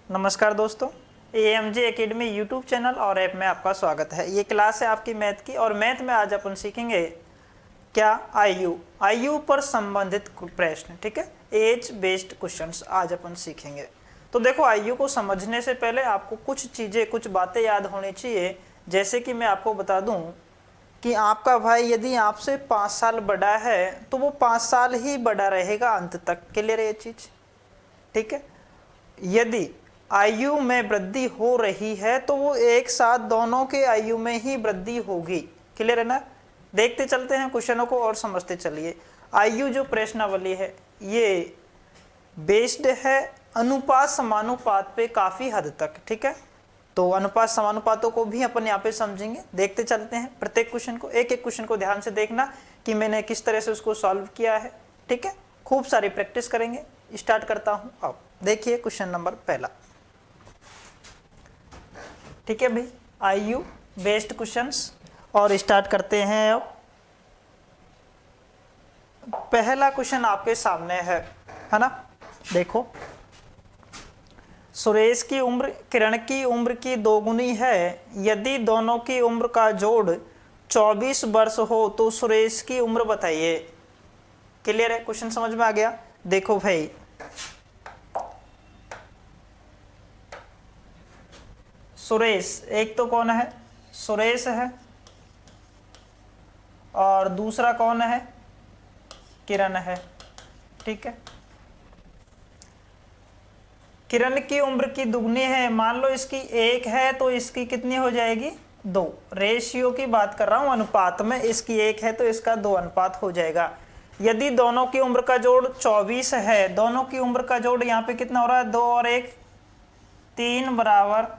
नमस्कार दोस्तों, AMJ academy YouTube channel और ऐप में आपका स्वागत है। ये क्लास है आपकी मैथ की और मैथ में आज अपन सीखेंगे क्या आयु पर संबंधित प्रश्न। ठीक है, एज बेस्ड क्वेश्चंस आज अपन सीखेंगे। तो देखो, आयु को समझने से पहले आपको कुछ चीज़ें कुछ बातें याद होनी चाहिए। जैसे कि मैं आपको बता दूं कि आपका भाई यदि आपसे 5 साल बड़ा है तो वो 5 साल ही बड़ा रहेगा अंत तक। क्लियर है ये चीज़? ठीक है, यदि आयु में वृद्धि हो रही है तो वो एक साथ दोनों के आयु में ही वृद्धि होगी। क्लियर है ना? देखते चलते हैं क्वेश्चनों को और समझते चलिए। आयु जो प्रश्नावली है ये बेस्ड है अनुपात समानुपात पे काफी हद तक। ठीक है, तो अनुपात समानुपातों को भी अपन यहाँ पे समझेंगे। देखते चलते हैं प्रत्येक क्वेश्चन को, एक एक क्वेश्चन को ध्यान से देखना कि मैंने किस तरह से उसको सॉल्व किया है। ठीक है, खूब सारी प्रैक्टिस करेंगे। स्टार्ट करता हूँ। अब देखिए क्वेश्चन नंबर पहला। ठीक है भाई, आयु बेस्ड क्वेश्चंस और स्टार्ट करते हैं। अब पहला क्वेश्चन आपके सामने है ना? देखो, सुरेश की उम्र किरण की उम्र की दोगुनी है। यदि दोनों की उम्र का जोड़ 24 वर्ष हो तो सुरेश की उम्र बताइए। क्लियर है? क्वेश्चन समझ में आ गया? देखो भाई, सुरेश एक तो कौन है? सुरेश है और दूसरा कौन है? किरण है। ठीक है, किरण की उम्र की दुगनी है। मान लो इसकी 1 है तो इसकी कितनी हो जाएगी? 2। रेशियो की बात कर रहा हूं, अनुपात में। इसकी 1 है तो इसका 2 अनुपात हो जाएगा। यदि दोनों की उम्र का जोड़ 24 है, दोनों की उम्र का जोड़ यहाँ पे कितना हो रहा है? 2 और 1 3 बराबर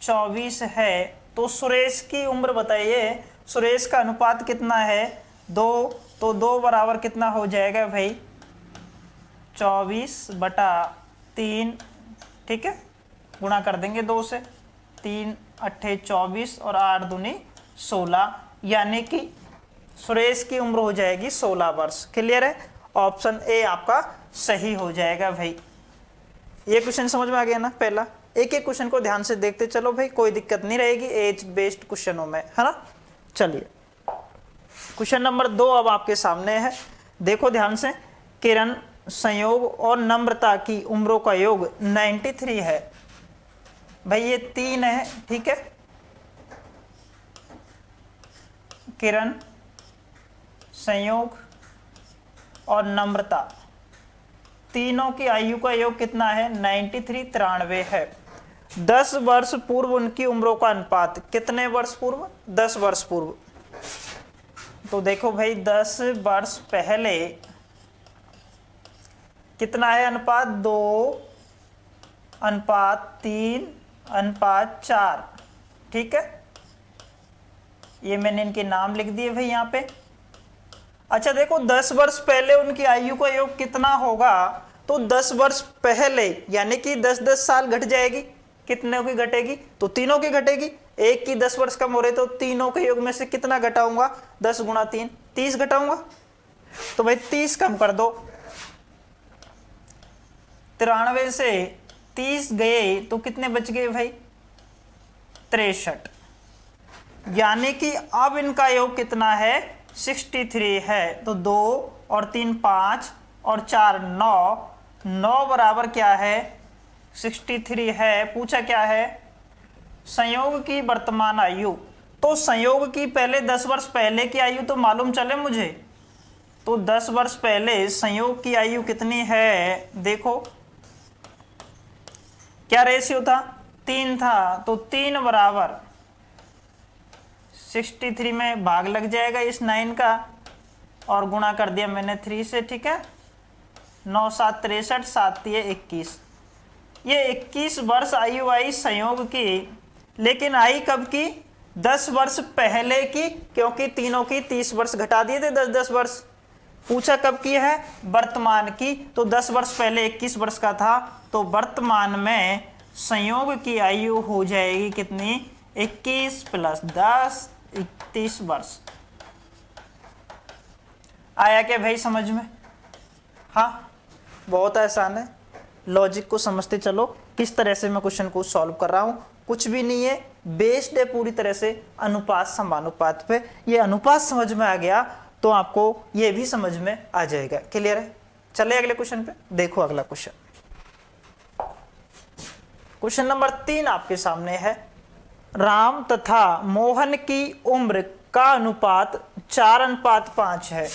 24 है। तो सुरेश की उम्र बताइए। सुरेश का अनुपात कितना है? 2। तो 2 बराबर कितना हो जाएगा भाई? 24/3। ठीक है, गुणा कर देंगे 2 से। 3 अट्ठे 24 और 8 दूनी 16, यानी कि सुरेश की उम्र हो जाएगी 16 वर्ष। क्लियर है? ऑप्शन ए आपका सही हो जाएगा भाई। ये क्वेश्चन समझ में आ गया ना? पहला एक एक क्वेश्चन को ध्यान से देखते चलो भाई, कोई दिक्कत नहीं रहेगी एज बेस्ड क्वेश्चनों में, है ना? चलिए क्वेश्चन नंबर 2 अब आपके सामने है। देखो ध्यान से, किरण, संयोग और नम्रता की उम्रों का योग 93 है। भाई ये 3 है। ठीक है, किरण, संयोग और नम्रता तीनों की आयु का योग कितना है? 93, 93 है। 10 वर्ष पूर्व उनकी उम्रों का अनुपात। कितने वर्ष पूर्व? 10 वर्ष पूर्व। तो देखो भाई, 10 वर्ष पहले कितना है अनुपात? 2:3:4। ठीक है, ये मैंने इनके नाम लिख दिए भाई यहाँ पे। अच्छा देखो, 10 वर्ष पहले उनकी आयु का योग कितना होगा? तो 10 वर्ष पहले यानी कि 10-10 साल घट जाएगी। कितने की घटेगी? तो तीनों की घटेगी। एक की 10 वर्ष कम हो रहे तो तीनों के योग में से कितना घटाऊंगा? 10 गुणा 3, 30 घटाऊंगा। तो भाई 30 कम कर दो। 93 से 30 गए तो कितने बच गए भाई? 63। यानी कि अब इनका योग कितना है? 63 है। तो 2 और 3 5 और 4 9, 9 बराबर क्या है? 63 है। पूछा क्या है? संयोग की वर्तमान आयु। तो संयोग की पहले 10 वर्ष पहले की आयु तो मालूम चले मुझे। तो 10 वर्ष पहले संयोग की आयु कितनी है? देखो क्या रेशियो था? 3 था। तो 3 बराबर 63 में भाग लग जाएगा इस 9 का और गुणा कर दिया मैंने 3 से। ठीक है, 9 7 63, 7 21। ये 21 वर्ष आयु आई संयोग की, लेकिन आई कब की? 10 वर्ष पहले की, क्योंकि तीनों की 30 वर्ष घटा दिए थे 10-10 वर्ष। पूछा कब की है? वर्तमान की। तो 10 वर्ष पहले 21 वर्ष का था, तो वर्तमान में संयोग की आयु हो जाएगी कितनी? 21 + 10 31 वर्ष। आया क्या भाई समझ में? हाँ, बहुत आसान है। लॉजिक को समझते चलो किस तरह से मैं क्वेश्चन को सॉल्व कर रहा हूँ। कुछ भी नहीं है, बेस्ड है पूरी तरह से अनुपात समानुपात पे। ये अनुपात समझ में आ गया तो आपको ये भी समझ में आ जाएगा। क्लियर है? चले अगले क्वेश्चन पे। देखो अगला क्वेश्चन, क्वेश्चन नंबर 3 आपके सामने है। राम तथा मोहन की उम्र का अनुपात 4:5 है।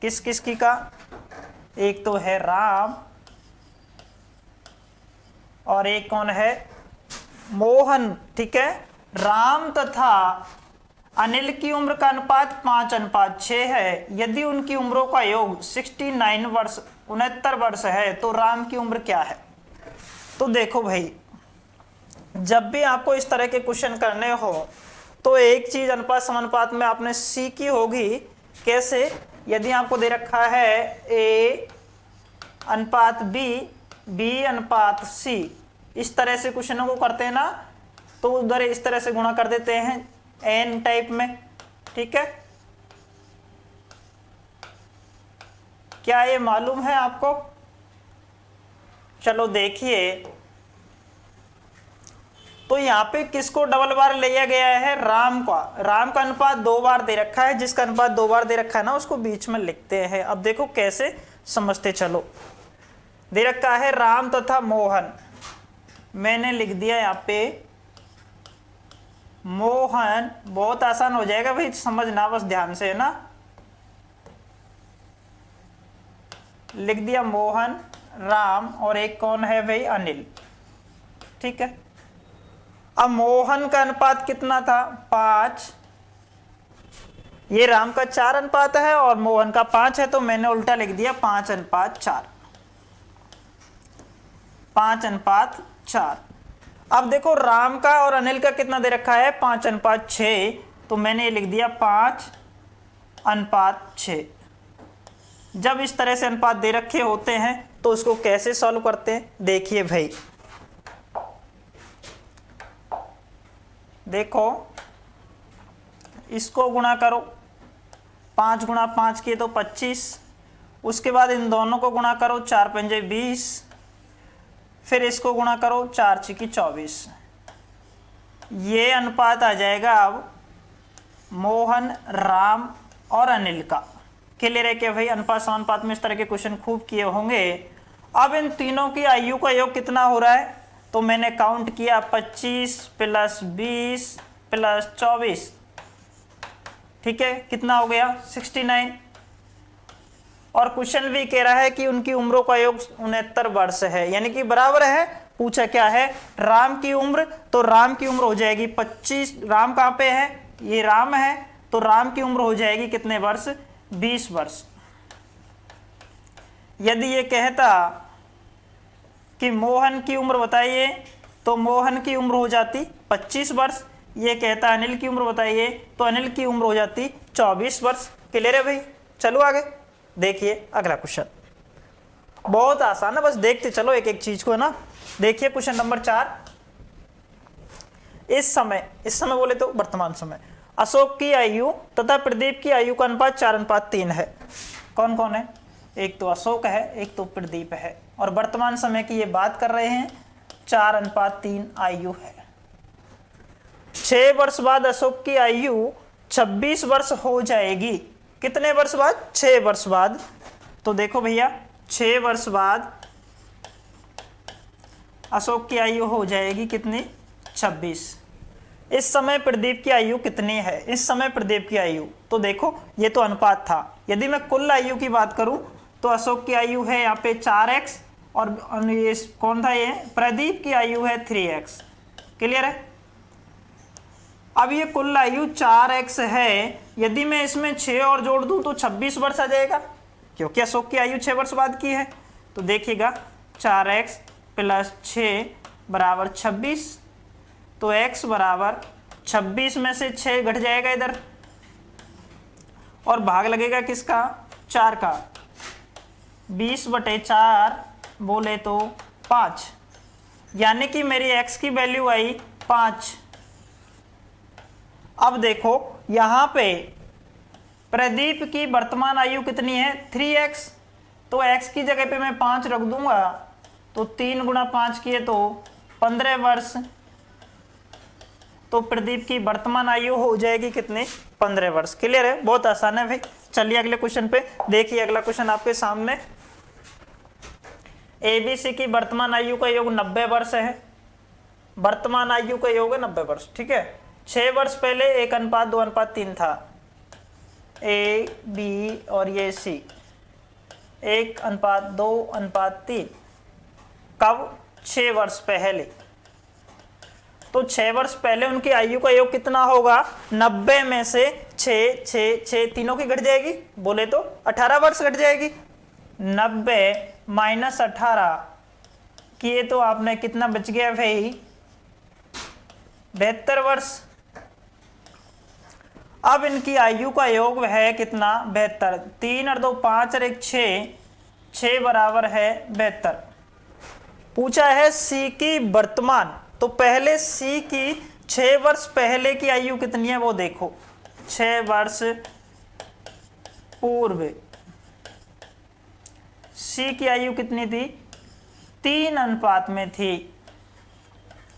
किस किस की का? एक तो है राम और एक कौन है? मोहन। ठीक है, राम तथा अनिल की उम्र का अनुपात 5:6 है। यदि उनकी उम्रों का योग 69 वर्ष 69 वर्ष है तो राम की उम्र क्या है? तो देखो भाई, जब भी आपको इस तरह के क्वेश्चन करने हो तो एक चीज अनुपात समानुपात में आपने सीखी होगी। कैसे? यदि आपको दे रखा है ए अनुपात बी, बी अनुपात सी, इस तरह से क्वेश्चनों को करते हैं ना, तो उधर इस तरह से गुणा कर देते हैं एन टाइप में। ठीक है, क्या ये मालूम है आपको? चलो देखिए, तो यहाँ पे किसको डबल बार लिया गया है? राम का। राम का अनुपात 2 बार दे रखा है, जिसका अनुपात 2 बार दे रखा है ना उसको बीच में लिखते हैं। अब देखो कैसे समझते चलो। दे रखा है राम तथा मोहन, मैंने लिख दिया यहाँ पे मोहन। बहुत आसान हो जाएगा भाई, समझना बस ध्यान से, है ना। लिख दिया मोहन, राम और एक कौन है भाई? अनिल। ठीक है, अब मोहन का अनुपात कितना था? 5। ये राम का 4 अनुपात है और मोहन का 5 है, तो मैंने उल्टा लिख दिया 5:4। 5:4। अब देखो राम का और अनिल का कितना दे रखा है? 5:6, तो मैंने ये लिख दिया 5:6। जब इस तरह से अनुपात दे रखे होते हैं तो उसको कैसे सॉल्व करते हैं? देखिए भाई, देखो इसको गुणा करो, 5 × 5 किए तो 25। उसके बाद इन दोनों को गुणा करो, 4×5 20। फिर इसको गुणा करो, 4×6 24। ये अनुपात आ जाएगा अब मोहन, राम और अनिल का। क्लियर है क्या भाई? अनुपात समानुपात में इस तरह के क्वेश्चन खूब किए होंगे। अब इन तीनों की आयु का योग कितना हो रहा है? तो मैंने काउंट किया 25 + 20 + 24। ठीक है, कितना हो गया? 69। और क्वेश्चन भी कह रहा है कि उनकी उम्रों का योग 69 वर्ष है, यानी कि बराबर है। पूछा क्या है? राम की उम्र, तो राम की उम्र हो जाएगी 25। राम कहाँ पे है? ये राम है, तो राम की उम्र हो जाएगी कितने वर्ष? 20 वर्ष। यदि ये कहता कि मोहन की उम्र बताइए, तो मोहन की उम्र हो जाती 25 वर्ष। ये कहता अनिल की उम्र बताइए, तो अनिल की उम्र हो जाती 24 वर्ष। क्लियर है भाई? चलो आगे देखिए अगला क्वेश्चन। बहुत आसान है, बस देखते चलो एक एक चीज को, है ना। देखिए क्वेश्चन नंबर 4। इस समय बोले तो वर्तमान समय, अशोक की आयु तथा प्रदीप की आयु का अनुपात 4:3 है। कौन कौन है? एक तो अशोक है, एक तो प्रदीप है, और वर्तमान समय की ये बात कर रहे हैं। 4:3 आयु है। 6 वर्ष बाद अशोक की आयु 26 वर्ष हो जाएगी। कितने वर्ष बाद? 6 वर्ष बाद। तो देखो भैया, 6 वर्ष बाद अशोक की आयु हो जाएगी कितनी? 26। इस समय प्रदीप की आयु कितनी है? इस समय प्रदीप की आयु, तो देखो ये तो अनुपात था। यदि मैं कुल आयु की बात करूं तो अशोक की आयु है यहाँ पे 4x, और ये कौन था? ये प्रदीप की आयु है 3x। क्लियर है? अब ये कुल आयु 4x है, यदि मैं इसमें 6 और जोड़ दूं तो 26 वर्ष आ जाएगा, क्योंकि अशोक की आयु 6 वर्ष बाद की है। तो देखिएगा 4x + 6 = 26, तो x = 26 में से 6 घट जाएगा इधर, और भाग लगेगा किसका? 4 का। 20/4 बोले तो 5, यानी कि मेरी x की वैल्यू आई 5। अब देखो यहां पे प्रदीप की वर्तमान आयु कितनी है? 3x, तो x की जगह पे मैं 5 रख दूंगा, तो 3 गुणा 5 किए तो 15 वर्ष। तो प्रदीप की वर्तमान आयु हो जाएगी कितनी? 15 वर्ष। क्लियर है? बहुत आसान है भाई। चलिए अगले क्वेश्चन पे देखिए। अगला क्वेश्चन आपके सामने, एबीसी की वर्तमान आयु का योग 90 वर्ष है। वर्तमान आयु का योग है 90 वर्ष। ठीक है। 6 वर्ष पहले 1:2:3 था, ए बी और ये सी, 1:2:3। कब? 6 वर्ष पहले। तो 6 वर्ष पहले उनकी आयु का योग कितना होगा? 90 में से 6 6 6 तीनों की घट जाएगी, बोले तो 18 वर्ष घट जाएगी। 90 माइनस 18 किए तो आपने कितना बच गया भाई? 72 वर्ष। अब इनकी आयु का योग है कितना? 72। 3 और 2 5 और 1 6, 6 बराबर है 72। पूछा है सी की वर्तमान, तो पहले सी की 6 वर्ष पहले की आयु कितनी है वो देखो। 6 वर्ष पूर्व सी की आयु कितनी थी? 3 अनुपात में थी।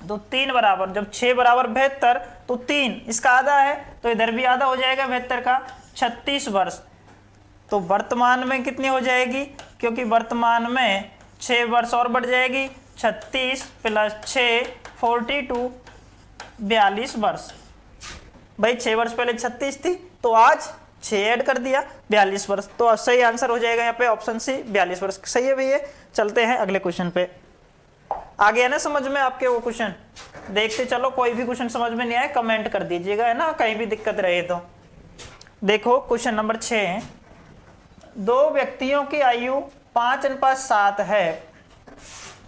तो 3 बराबर, जब 6 बराबर 72 तो 3 इसका आधा है, तो इधर भी आधा हो जाएगा 72 का, 36 वर्ष। तो वर्तमान में कितनी हो जाएगी? क्योंकि वर्तमान में 6 वर्ष और बढ़ जाएगी, 36 प्लस 6 42, 42 वर्ष। भाई 6 वर्ष पहले 36 थी, तो आज 6 ऐड कर दिया, 42 वर्ष। तो सही आंसर हो जाएगा यहाँ पे ऑप्शन सी, 42 वर्ष। सही है भैया। चलते हैं अगले क्वेश्चन पे। आ गया ना समझ में आपके वो क्वेश्चन? देखते चलो, कोई भी क्वेश्चन समझ में नहीं आए कमेंट कर दीजिएगा, है ना, कहीं भी दिक्कत रहे तो। देखो क्वेश्चन नंबर 6, 2 व्यक्तियों की आयु 5:7 है।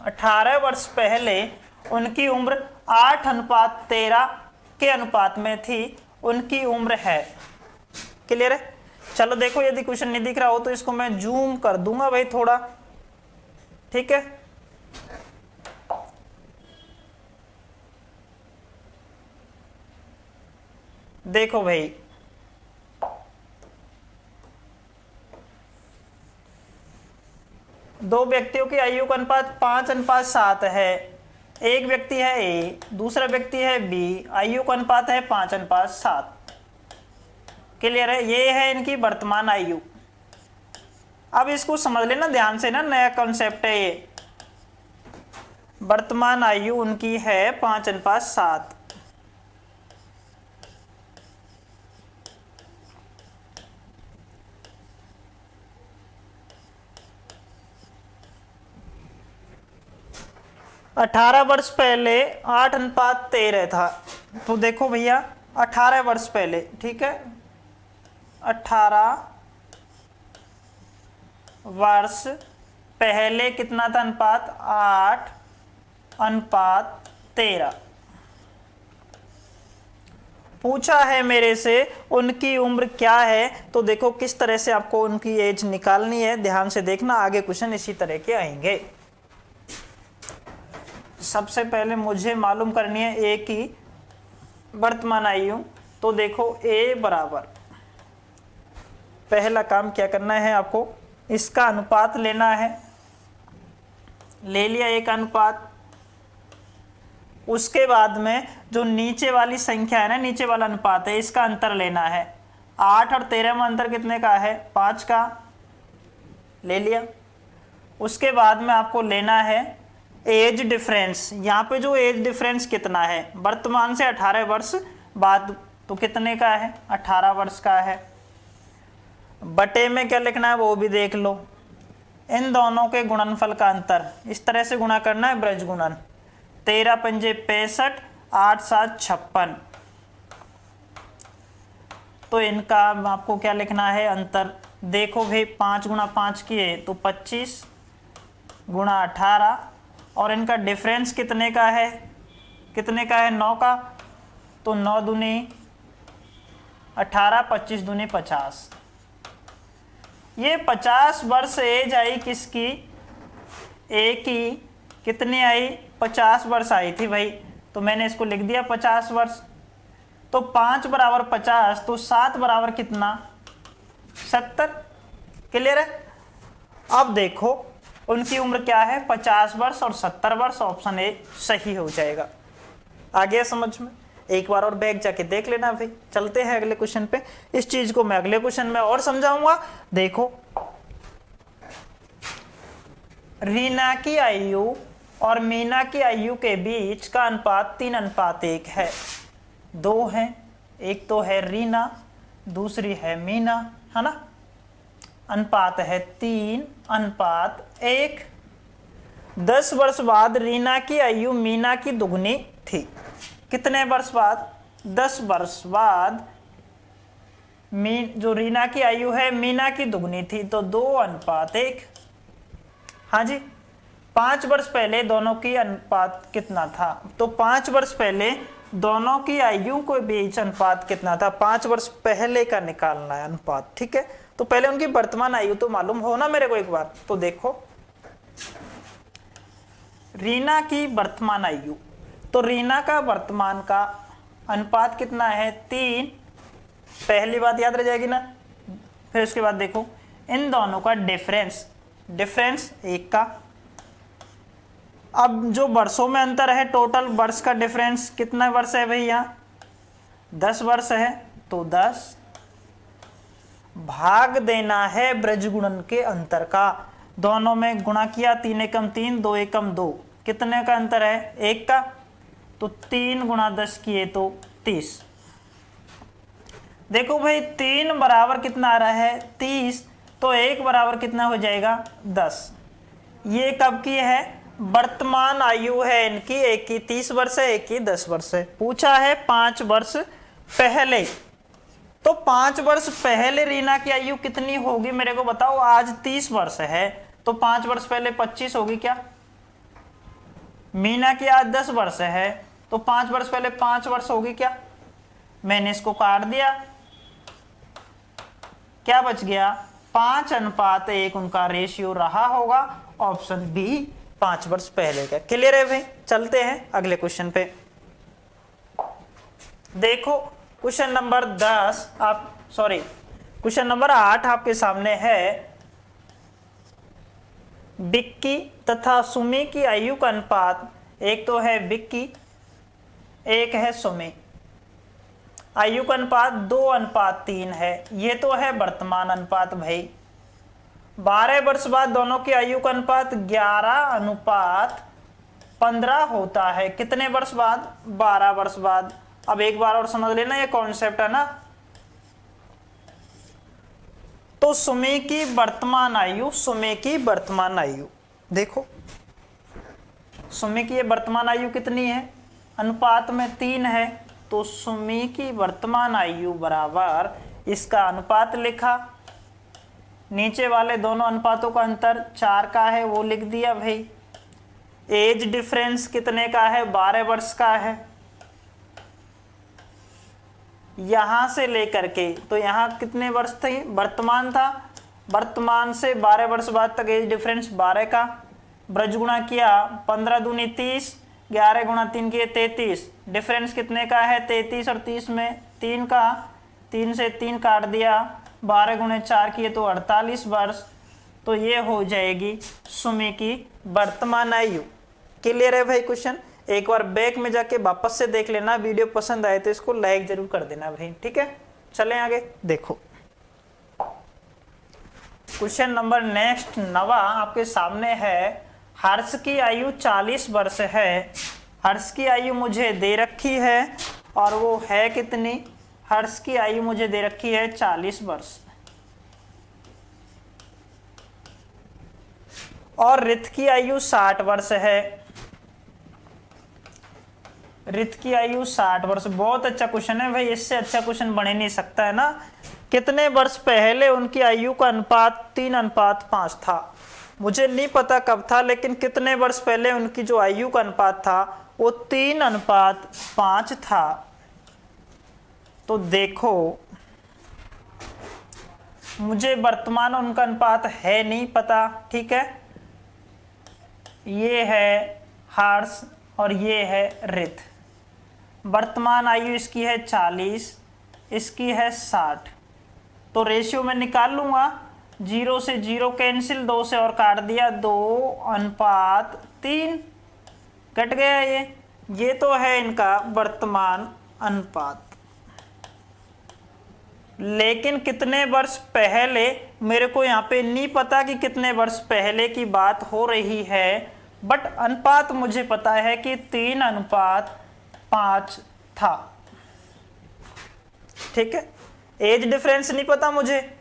18 वर्ष पहले उनकी उम्र 8:13 के अनुपात में थी, उनकी उम्र है। क्लियर है? चलो देखो, यदि क्वेश्चन नहीं दिख रहा हो तो इसको मैं जूम कर दूंगा भाई थोड़ा। ठीक है, देखो भाई, दो व्यक्तियों की आयु का अनुपात 5:7 है। एक व्यक्ति है ए, दूसरा व्यक्ति है बी, आयु का अनुपात है 5:7। क्लियर है? ये है इनकी वर्तमान आयु। अब इसको समझ लेना ध्यान से ना, नया कॉन्सेप्ट है ये। वर्तमान आयु उनकी है 5:7। अठारह वर्ष पहले 8:13 था। तो देखो भैया, 18 वर्ष पहले, ठीक है, 18 वर्ष पहले कितना था अनुपात? 8:13। पूछा है मेरे से उनकी उम्र क्या है। तो देखो किस तरह से आपको उनकी एज निकालनी है, ध्यान से देखना, आगे क्वेश्चन इसी तरह के आएंगे। सबसे पहले मुझे मालूम करनी है ए की वर्तमान आयु। तो देखो ए बराबर, पहला काम क्या करना है आपको, इसका अनुपात लेना है। ले लिया एक अनुपात। उसके बाद में जो नीचे वाली संख्या है ना, नीचे वाला अनुपात है, इसका अंतर लेना है। 8 और 13 में अंतर कितने का है? 5 का। ले लिया। उसके बाद में आपको लेना है एज डिफरेंस। यहाँ पे जो एज डिफरेंस कितना है, वर्तमान से 18 वर्ष बाद तो कितने का है? 18 वर्ष का है। बटे में क्या लिखना है वो भी देख लो। इन दोनों के गुणनफल का अंतर इस तरह से गुणा करना है, ब्रज गुणन। 13 पंजे 65, 8 7 56। तो इनका आपको क्या लिखना है अंतर? देखो भाई 5 गुणा 5 किए तो 25 गुणा 18, और इनका डिफरेंस कितने का है? कितने का है? 9 का। तो 9 दूनी 18, 25 दूनी 50। ये 50 वर्ष एज आई किसकी? ए की। कितनी आई? 50 वर्ष आई थी भाई। तो मैंने इसको लिख दिया 50 वर्ष। तो 5 बराबर 50, तो 7 बराबर कितना? 70। क्लियर है? अब देखो उनकी उम्र क्या है 50 वर्ष और 70 वर्ष। ऑप्शन ए सही हो जाएगा। आ गया समझ में? एक बार और बैग जाके देख लेना भाई। चलते हैं अगले क्वेश्चन पे। इस चीज को मैं अगले क्वेश्चन में और समझाऊंगा। देखो, रीना की आयु और मीना की आयु के बीच का अनुपात 3:1 है। दो हैं, एक तो है रीना, दूसरी है मीना, है ना। अनुपात है 3:1। 10 वर्ष बाद रीना की आयु मीना की दुगनी थी। कितने वर्ष बाद? 10 वर्ष बाद जो रीना की आयु है मीना की दुगनी थी, तो 2:1। हाँ जी। 5 वर्ष पहले दोनों की अनुपात कितना था? तो 5 वर्ष पहले दोनों की आयु के बीच अनुपात कितना था? 5 वर्ष पहले का निकालना है अनुपात, ठीक है। तो पहले उनकी वर्तमान आयु तो मालूम हो ना मेरे को एक बार। तो देखो, रीना की वर्तमान आयु, तो रीना का वर्तमान का अनुपात कितना है? 3। पहली बात याद रह जाएगी ना। फिर उसके बाद देखो, इन दोनों का डिफरेंस 1 का। अब जो वर्षों में अंतर है, टोटल वर्ष का डिफरेंस कितना वर्ष है भैया? 10 वर्ष है। तो 10 भाग देना है ब्रजगुणन के अंतर का। दोनों में गुणा किया, 3 एकम 3, 2 एकम 2। कितने का अंतर है? 1 का। तो 3 गुणा 10 किए तो 30। देखो भाई, 3 बराबर कितना आ रहा है? 30। तो 1 बराबर कितना हो जाएगा? 10। ये कब की है? वर्तमान आयु है इनकी। एक की 30 वर्ष है, एक की 10 वर्ष है। पूछा है 5 वर्ष पहले। तो 5 वर्ष पहले रीना की आयु कितनी होगी मेरे को बताओ। आज 30 वर्ष है, तो 5 वर्ष पहले 25 होगी क्या? मीना की आज 10 वर्ष है, तो 5 वर्ष पहले 5 वर्ष होगी क्या? मैंने इसको काट दिया, क्या बच गया? 5:1 उनका रेशियो रहा होगा। ऑप्शन बी 5 वर्ष पहले का। क्लियर है भाई? चलते हैं अगले क्वेश्चन पे। देखो, क्वेश्चन नंबर 8 आपके सामने है। बिक्की तथा सुमी की आयु का अनुपात, एक तो है बिक्की, एक है सुमी। आयु का अनुपात 2:3 है। ये तो है वर्तमान अनुपात भाई। 12 वर्ष बाद दोनों की आयु का अनुपात 11:15 होता है। कितने वर्ष बाद? 12 वर्ष बाद। अब एक बार और समझ लेना, ये कॉन्सेप्ट है ना। तो सुमी की वर्तमान आयु, देखो सुमी की ये वर्तमान आयु कितनी है? अनुपात में 3 है। तो सुमी की वर्तमान आयु बराबर इसका अनुपात लिखा, नीचे वाले दोनों अनुपातों का अंतर 4 का है, वो लिख दिया भाई। एज डिफरेंस कितने का है? 12 वर्ष का है। यहां से लेकर के तो यहां कितने वर्ष थे? वर्तमान था। वर्तमान से 12 वर्ष बाद तक एज डिफरेंस 12 का। ब्रज गुणा किया, 15 दूनी 30, 11 गुणा 3 किए 33। डिफरेंस कितने का है? 33 और 30 में 3 का। 3 से 3 काट दिया, 12 गुणे 4 किए तो 48 वर्ष। तो ये हो जाएगी सुमी की वर्तमान आयु। क्लियर है भाई क्वेश्चन? एक बार बैक में जाके वापस से देख लेना। वीडियो पसंद आए तो इसको लाइक जरूर कर देना भाई, ठीक है। चलें आगे। देखो, क्वेश्चन नंबर नेक्स्ट 9 आपके सामने है। हर्ष की आयु 40 वर्ष है। हर्ष की आयु मुझे दे रखी है, और वो है कितनी? हर्ष की आयु मुझे दे रखी है 40 वर्ष। और रित की आयु 60 वर्ष है। रित की आयु 60 वर्ष। बहुत अच्छा क्वेश्चन है भाई, इससे अच्छा क्वेश्चन बन ही नहीं सकता है ना। कितने वर्ष पहले उनकी आयु का अनुपात 3:5 था? मुझे नहीं पता कब था, लेकिन कितने वर्ष पहले उनकी जो आयु का अनुपात था वो 3:5 था। तो देखो, मुझे वर्तमान उनका अनुपात है नहीं पता, ठीक है। ये है हर्ष और ये है रित। वर्तमान आयु इसकी है 40, इसकी है 60। तो रेशियो में निकाल लूंगा। 0 से 0 कैंसिल, 2 से और काट दिया, 2:3 कट गया। ये तो है इनका वर्तमान अनुपात। लेकिन कितने वर्ष पहले, मेरे को यहाँ पे नहीं पता कि कितने वर्ष पहले की बात हो रही है, बट अनुपात मुझे पता है कि 3:5 था। ठीक है, एज डिफरेंस नहीं पता मुझे,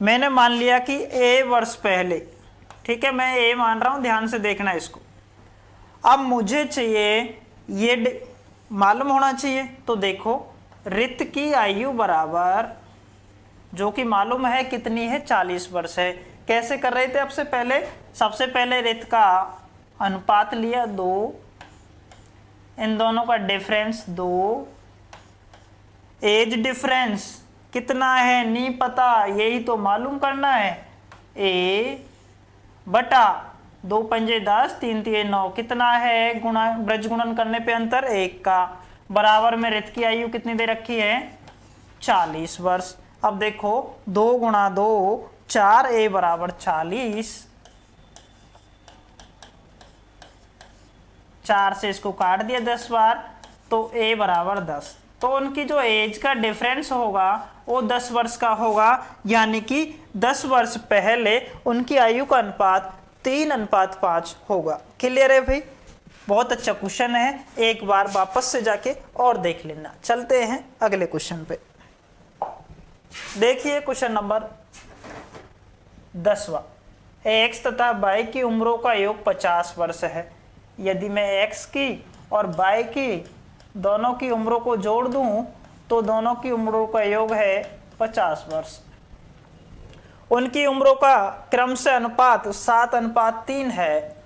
मैंने मान लिया कि ए वर्ष पहले। ठीक है, मैं ए मान रहा हूं, ध्यान से देखना इसको। अब मुझे चाहिए ये मालूम होना चाहिए, तो देखो रित की आयु बराबर, जो कि मालूम है कितनी है, 40 वर्ष है। कैसे कर रहे थे अब से पहले, सबसे पहले रित का अनुपात लिया 2, इन दोनों का डिफरेंस 2, एज डिफरेंस कितना है नहीं पता, यही तो मालूम करना है। ए बटा 2 पंजे 10, 3 3 9, कितना है गुणा, ब्रज गुणन करने पे अंतर 1 का, बराबर में रित की आयु कितनी दे रखी है, 40 वर्ष। अब देखो 2 गुणा 2 4, ए बराबर 40, 4 से इसको काट दिया 10 बार, तो ए बराबर 10। तो उनकी जो एज का डिफरेंस होगा वो 10 वर्ष का होगा, यानी कि 10 वर्ष पहले उनकी आयु का अनुपात 3:5 होगा। क्लियर है भाई? बहुत अच्छा क्वेश्चन है, एक बार वापस से जाके और देख लेना। चलते हैं अगले क्वेश्चन पे। देखिए क्वेश्चन नंबर 10वां। एक्स तथा वाई की उम्रों का योग 50 वर्ष है। यदि मैं एक्स की और वाई की दोनों की उम्रों को जोड़ दूं तो दोनों की उम्रों का योग है 50 वर्ष। उनकी उम्रों का क्रम से अनुपात 7:3 है,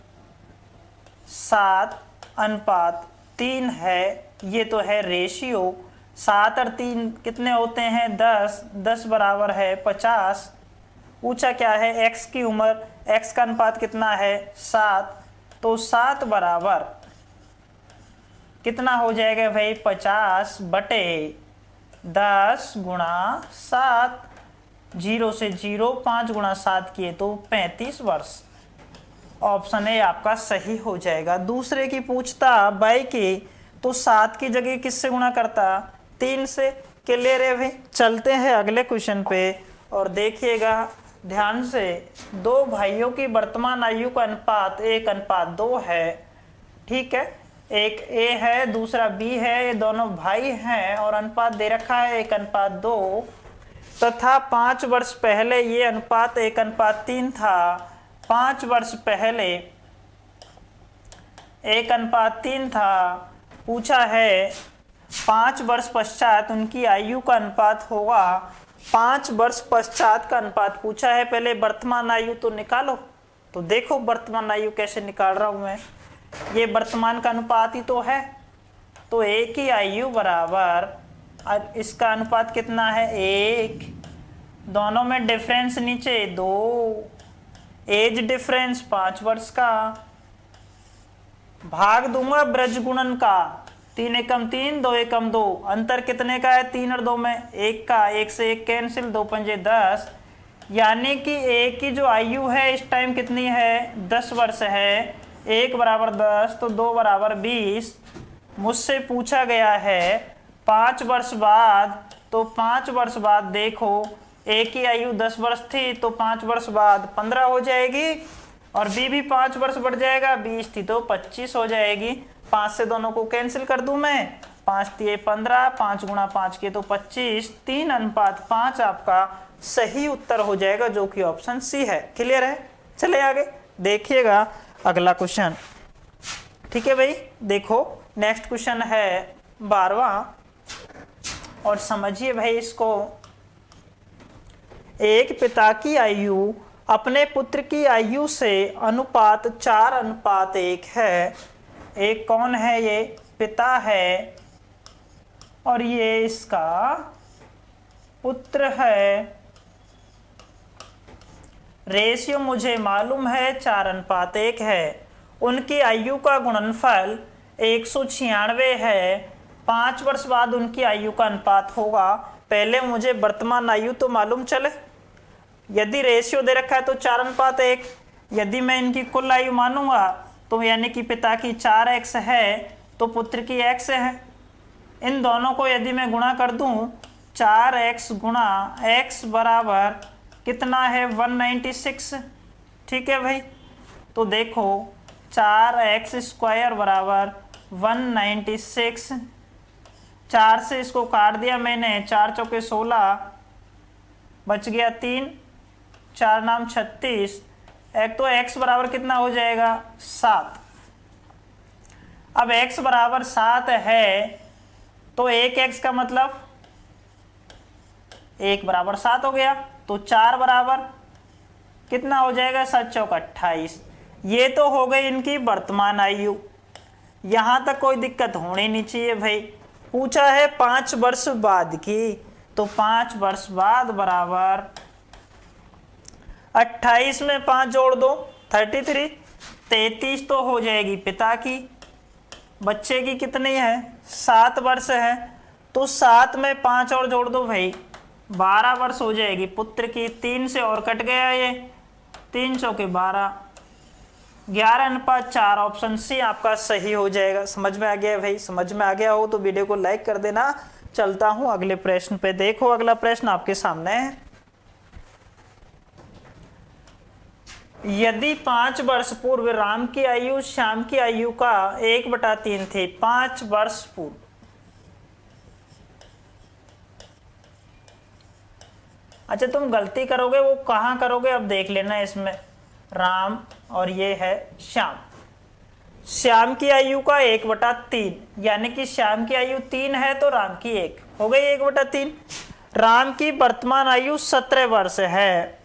7:3 है। ये तो है रेशियो। 7 और 3 कितने होते हैं, 10, 10 बराबर है 50। पूछा क्या है, एक्स की उम्र, एक्स का अनुपात कितना है 7, तो 7 बराबर कितना हो जाएगा भाई, 50 बटे 10 गुणा 7, 0 से 0, 5 गुणा 7 किए तो 35 वर्ष। ऑप्शन ए आपका सही हो जाएगा। दूसरे की पूछता बाई की, तो 7 की जगह किससे गुणा करता, 3 से। क्लियर है भाई? चलते हैं अगले क्वेश्चन पे और देखिएगा ध्यान से। दो भाइयों की वर्तमान आयु का अनुपात 1:2 है। ठीक है, एक ए है दूसरा बी है, ये दोनों भाई हैं और अनुपात दे रखा है 1:2, तथा 5 वर्ष पहले ये अनुपात 1:3 था। 5 वर्ष पहले 1:3 था। पूछा है 5 वर्ष पश्चात उनकी आयु का अनुपात होगा। 5 वर्ष पश्चात का अनुपात पूछा है, पहले वर्तमान आयु तो निकालो। तो देखो वर्तमान आयु कैसे निकाल रहा हूं मैं, ये वर्तमान का अनुपात ही तो है। तो ए की आयु बराबर, इसका अनुपात कितना है 1, दोनों में डिफरेंस नीचे 2, एज डिफरेंस 5 वर्ष का, भाग दूंगा ब्रज गुणन का, 3 एकम 3, 2 एकम 2, अंतर कितने का है 3 और 2 में 1 का, 1 से 1 कैंसिल, 2 पंजे 10, यानी कि ए की जो आयु है इस टाइम कितनी है 10 वर्ष है। 1 बराबर 10 तो 2 बराबर 20। मुझसे पूछा गया है 5 वर्ष बाद, तो 5 वर्ष बाद देखो ए की आयु 10 वर्ष थी तो 5 वर्ष बाद 15 हो जाएगी, और बी भी 5 वर्ष बढ़ जाएगा, 20 थी तो 25 हो जाएगी। 5 से दोनों को कैंसिल कर दूं मैं, 5 तिये 15, 5 गुणा 5 किए तो 25, 3:5 आपका सही उत्तर हो जाएगा, जो कि ऑप्शन सी है। क्लियर है? चले आगे देखिएगा अगला क्वेश्चन। ठीक है भाई, देखो नेक्स्ट क्वेश्चन है 12वां, और समझिए भाई इसको। एक पिता की आयु अपने पुत्र की आयु से अनुपात 4:1 है। एक कौन है, ये पिता है और ये इसका पुत्र है। रेशियो मुझे मालूम है 4:1 है। उनकी आयु का गुणनफल 196 है। 5 वर्ष बाद उनकी आयु का अनुपात होगा। पहले मुझे वर्तमान आयु तो मालूम चले, यदि रेशियो दे रखा है तो 4:1। यदि मैं इनकी कुल आयु मानूंगा तो यानी कि पिता की 4x है तो पुत्र की x है। इन दोनों को यदि मैं गुणा कर दूं, 4x गुणा x बराबर कितना है 196। ठीक है भाई, तो देखो 4x² बराबर 196। 4 से इसको काट दिया मैंने, 4 चौके 16, बच गया 3, 4 नाम 36। एक तो x बराबर कितना हो जाएगा 7। अब x बराबर 7 है तो 1x का मतलब 1 बराबर 7 हो गया, तो 4 बराबर कितना हो जाएगा 7 चौक 28। ये तो हो गई इनकी वर्तमान आयु, यहां तक कोई दिक्कत होनी नहीं चाहिए भाई। पूछा है 5 वर्ष बाद की, तो 5 वर्ष बाद बराबर 28 में 5 जोड़ दो 33, 33 तो हो जाएगी पिता की, बच्चे की कितनी है 7 वर्ष है, तो 7 में 5 और जोड़ दो भाई 12 वर्ष हो जाएगी पुत्र की। 3 से और कट गया ये, 3 चौके 12, 11:4। ऑप्शन सी आपका सही हो जाएगा। समझ में आ गया भाई? समझ में आ गया हो तो वीडियो को लाइक कर देना। चलता हूं अगले प्रश्न पे। देखो अगला प्रश्न आपके सामने है। यदि 5 वर्ष पूर्व राम की आयु श्याम की आयु का 1/3 थी, 5 वर्ष पूर्व, अच्छा तुम गलती करोगे वो कहाँ करोगे अब देख लेना। इसमें राम और ये है श्याम, श्याम की आयु का 1/3, यानी कि श्याम की आयु 3 है तो राम की 1 हो गई 1/3। राम की वर्तमान आयु 17 वर्ष है,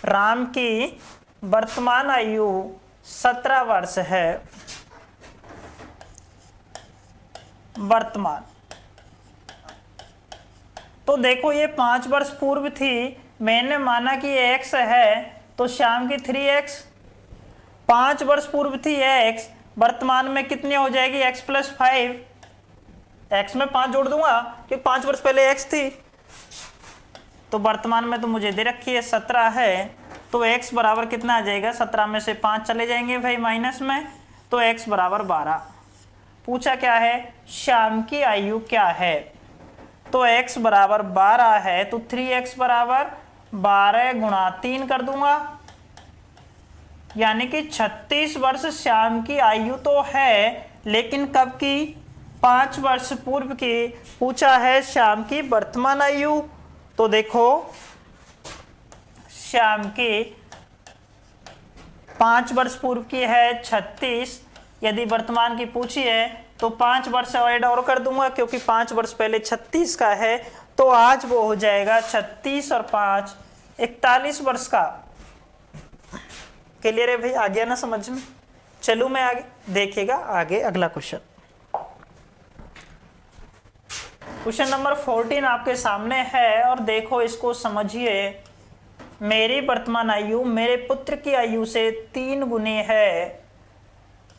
राम की वर्तमान आयु 17 वर्ष है वर्तमान। तो देखो ये 5 वर्ष पूर्व थी, मैंने माना कि x है तो श्याम की 3x। 5 वर्ष पूर्व थी x, वर्तमान में कितनी हो जाएगी x + 5। x में 5 जोड़ दूंगा क्योंकि 5 वर्ष पहले x थी, तो वर्तमान में तो मुझे दे रखी है 17 है, तो x बराबर कितना आ जाएगा 17 में से 5 चले जाएंगे भाई माइनस में, तो x बराबर 12। पूछा क्या है श्याम की आयु क्या है, तो x बराबर 12 है तो 3x बराबर 12 गुणा 3 कर दूंगा, यानी कि 36 वर्ष श्याम की आयु तो है, लेकिन कब की 5 वर्ष पूर्व की। पूछा है श्याम की वर्तमान आयु, तो देखो श्याम की 5 वर्ष पूर्व की है 36, यदि वर्तमान की पूछी है तो 5 वर्ष ऐड और कर दूंगा क्योंकि 5 वर्ष पहले 36 का है, तो आज वो हो जाएगा 36 और 5 41 वर्ष का। क्लियर है भाई? आ गया ना समझ में? चलूं मैं आगे, देखिएगा आगे अगला क्वेश्चन। क्वेश्चन नंबर 14 आपके सामने है और देखो इसको समझिए। मेरी वर्तमान आयु मेरे पुत्र की आयु से 3 गुनी है,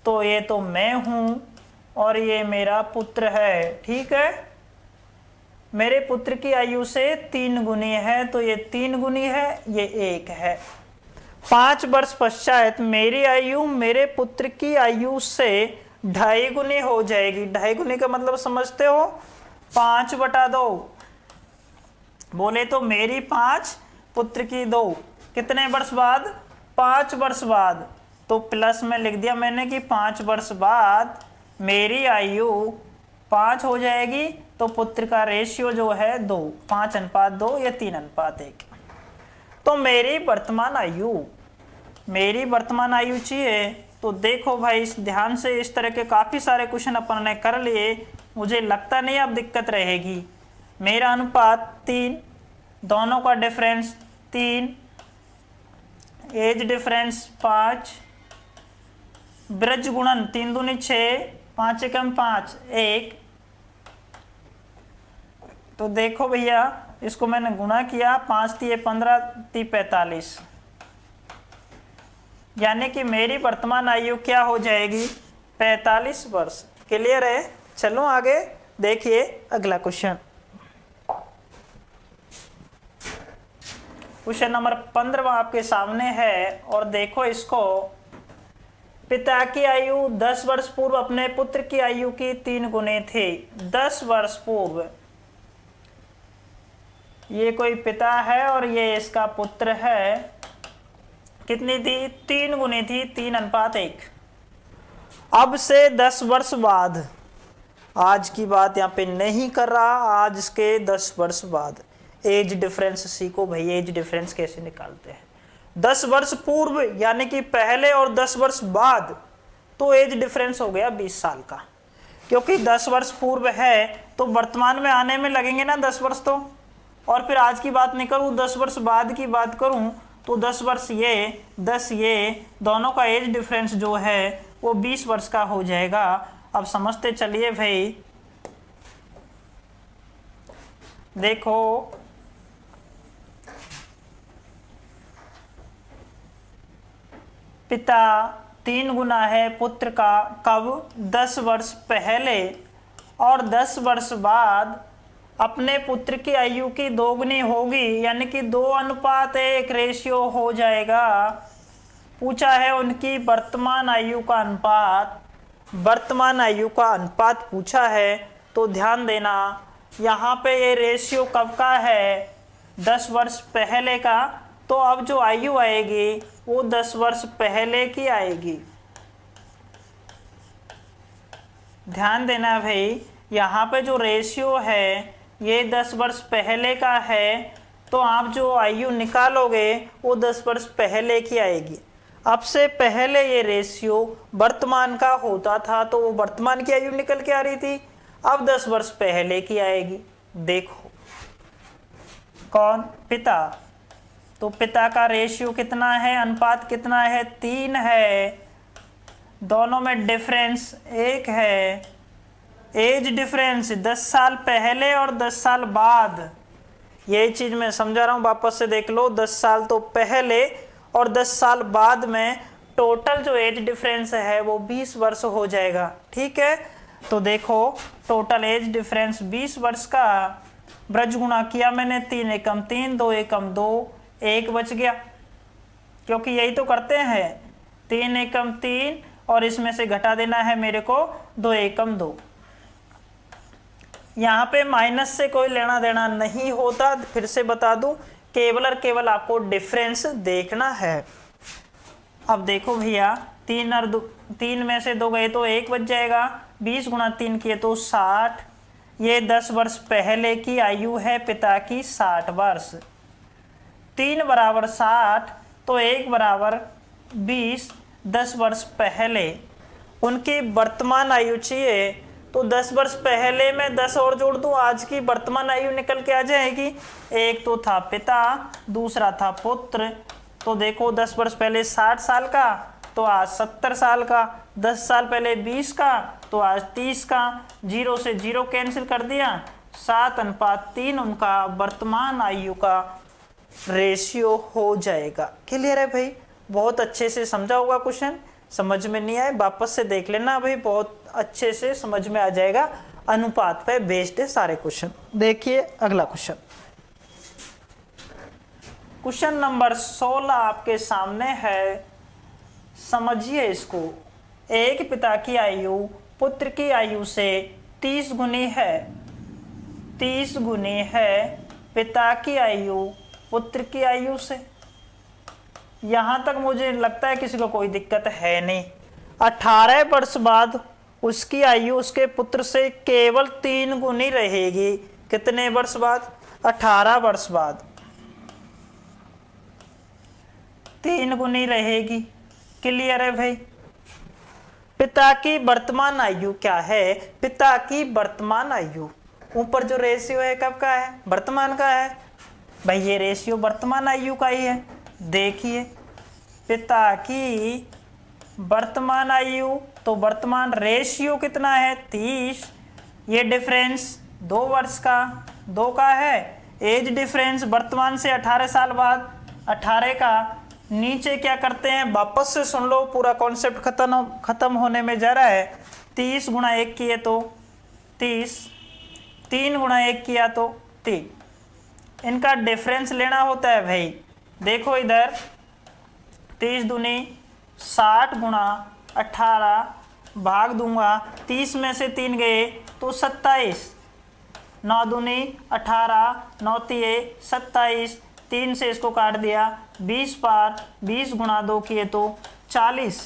तो ये तो मैं हूं और ये मेरा पुत्र है, ठीक है। मेरे पुत्र की आयु से 3 गुनी है, तो ये 3 गुनी है, ये 1 है। 5 वर्ष पश्चात मेरी आयु मेरे पुत्र की आयु से 2.5 गुनी हो जाएगी। 2.5 गुनी का मतलब समझते हो 5/2, बोले तो मेरी 5 पुत्र की 2, कितने वर्ष बाद 5 वर्ष बाद, तो प्लस में लिख दिया मैंने कि 5 वर्ष बाद मेरी आयु 5 हो जाएगी, तो पुत्र का रेशियो जो है 2, 5:2 या 3:1। तो मेरी वर्तमान आयु चाहिए, तो देखो भाई ध्यान से, इस तरह के काफ़ी सारे क्वेश्चन अपन ने कर लिए, मुझे लगता नहीं अब दिक्कत रहेगी। मेरा अनुपात 3, दोनों का डिफरेंस 3, एज डिफरेंस 5, ब्रज गुणन 3 दूनी 6, 5 एकम 5 1। तो देखो भैया इसको मैंने गुणा किया, 5 × 3 = 15, 3 × 45, यानी कि मेरी वर्तमान आयु क्या हो जाएगी 45 वर्ष। क्लियर है? चलो आगे देखिए अगला क्वेश्चन। क्वेश्चन नंबर 15 आपके सामने है और देखो इसको। पिता की आयु 10 वर्ष पूर्व अपने पुत्र की आयु की 3 गुने थी। 10 वर्ष पूर्व ये कोई पिता है और ये इसका पुत्र है। कितनी थी? 3 गुनी थी, 3:1। अब से 10 वर्ष बाद, आज की बात यहाँ पे नहीं कर रहा, आज के 10 वर्ष बाद एज डिफरेंस सीखो भाई, एज डिफरेंस कैसे निकालते हैं। 10 वर्ष पूर्व यानी कि पहले और 10 वर्ष बाद, तो एज डिफरेंस हो गया 20 साल का, क्योंकि 10 वर्ष पूर्व है तो वर्तमान में आने में लगेंगे ना 10 वर्ष तो। और फिर आज की बात नहीं करूँ, 10 वर्ष बाद की बात करूँ तो 10 वर्ष ये 10 ये, दोनों का एज डिफरेंस जो है वो 20 वर्ष का हो जाएगा। अब समझते चलिए भाई। देखो पिता 3 गुना है पुत्र का, कब? 10 वर्ष पहले और 10 वर्ष बाद अपने पुत्र की आयु की 2 गुनी होगी, यानी कि 2:1 रेशियो हो जाएगा। पूछा है उनकी वर्तमान आयु का अनुपात, वर्तमान आयु का अनुपात पूछा है। तो ध्यान देना यहाँ पे ये रेशियो कब का है? 10 वर्ष पहले का। तो अब जो आयु आएगी वो 10 वर्ष पहले की आएगी। ध्यान देना भाई, यहाँ पे जो रेशियो है ये 10 वर्ष पहले का है, तो आप जो आयु निकालोगे वो 10 वर्ष पहले की आएगी। अब से पहले ये रेशियो वर्तमान का होता था तो वो वर्तमान की आयु निकल के आ रही थी, अब 10 वर्ष पहले की आएगी। देखो कौन? पिता। तो पिता का रेशियो कितना है, अनुपात कितना है? 3 है। दोनों में डिफरेंस 1 है। एज डिफरेंस 10 साल पहले और 10 साल बाद, यही चीज मैं समझा रहा हूं, वापस से देख लो। 10 साल तो पहले और 10 साल बाद में टोटल जो एज डिफरेंस है वो 20 वर्ष हो जाएगा। ठीक है, तो देखो टोटल एज डिफरेंस 20 वर्ष का। ब्रज गुणा किया मैंने, 3 एकम 3, 2 एकम 2, 1 बच गया, क्योंकि यही तो करते हैं। 3 एकम 3 और इसमें से घटा देना है मेरे को 2 एकम 2। यहाँ पे माइनस से कोई लेना देना नहीं होता, फिर से बता दूं, केवल और केवल आपको डिफरेंस देखना है। अब देखो भैया, 3 और 3 में से 2 गए तो 1 बच जाएगा। 20 गुणा 3 किए तो 60। ये 10 वर्ष पहले की आयु है पिता की, 60 वर्ष। 3 बराबर 60 तो 1 बराबर 20। 10 वर्ष पहले उनकी वर्तमान आयु चाहिए, तो 10 वर्ष पहले में 10 और जोड़ दूं, आज की वर्तमान आयु निकल के आ जाएगी। एक तो था पिता, दूसरा था पुत्र। तो देखो 10 वर्ष पहले 60 साल का, तो आज 70 साल का। 10 साल पहले 20 का, तो आज 30 का। 0 से 0 कैंसिल कर दिया, 7:3 उनका वर्तमान आयु का रेशियो हो जाएगा। क्लियर है भाई? बहुत अच्छे से समझा होगा क्वेश्चन। समझ में नहीं आए वापस से देख लेना भाई, बहुत अच्छे से समझ में आ जाएगा। अनुपात पे बेस्ड है सारे क्वेश्चन। देखिए अगला क्वेश्चन, क्वेश्चन नंबर 16 आपके सामने है। समझिए इसको। एक पिता की आयु पुत्र की आयु से 30 गुनी है। 30 गुनी है पिता की आयु पुत्र की आयु से। यहां तक मुझे लगता है किसी को कोई दिक्कत है नहीं। 18 वर्ष बाद उसकी आयु उसके पुत्र से केवल 3 गुनी रहेगी। कितने वर्ष बाद? 18 वर्ष बाद 3 गुनी रहेगी। क्लियर है भाई? पिता की वर्तमान आयु क्या है? पिता की वर्तमान आयु, ऊपर जो रेशियो है कब का है? वर्तमान का है भाई। ये रेशियो वर्तमान आयु का ही है। देखिए पिता की वर्तमान आयु, तो वर्तमान रेशियो कितना है? 30। ये डिफरेंस 2 वर्ष का, 2 का है। एज डिफरेंस वर्तमान से 18 साल बाद 18 का। नीचे क्या करते हैं, वापस से सुन लो, पूरा कॉन्सेप्ट खत्म होने में जा रहा है। 30 गुणा 1 किए तो 30, 3 गुणा 1 किया तो 3। इनका डिफरेंस लेना होता है भाई। देखो इधर 30 दूनी 60 गुणा 18 भाग दूंगा 30 में से 3 गए तो 27, 9 दूनी 18, 9 तिये 27, 3 से इसको काट दिया 20 पार, 20 गुणा 2 किए तो 40।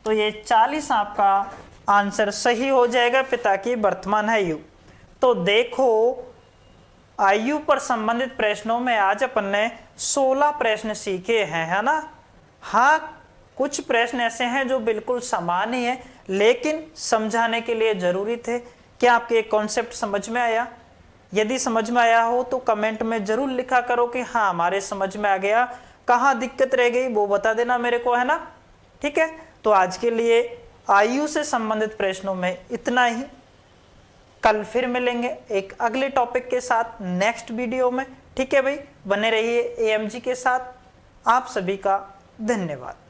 तो ये 40 आपका आंसर सही हो जाएगा। पिता की वर्तमान आयु। तो देखो आयु पर संबंधित प्रश्नों में आज अपन ने 16 प्रश्न सीखे हैं, है ना। हाँ, कुछ प्रश्न ऐसे हैं जो बिल्कुल समान ही है लेकिन समझाने के लिए जरूरी थे। क्या आपके कॉन्सेप्ट समझ में आया? यदि समझ में आया हो तो कमेंट में जरूर लिखा करो कि हाँ हमारे समझ में आ गया, कहाँ दिक्कत रह गई वो बता देना मेरे को, है ना। ठीक है, तो आज के लिए आयु से संबंधित प्रश्नों में इतना ही। कल फिर मिलेंगे एक अगले टॉपिक के साथ नेक्स्ट वीडियो में। ठीक है भाई, बने रहिए AMG के साथ। आप सभी का धन्यवाद।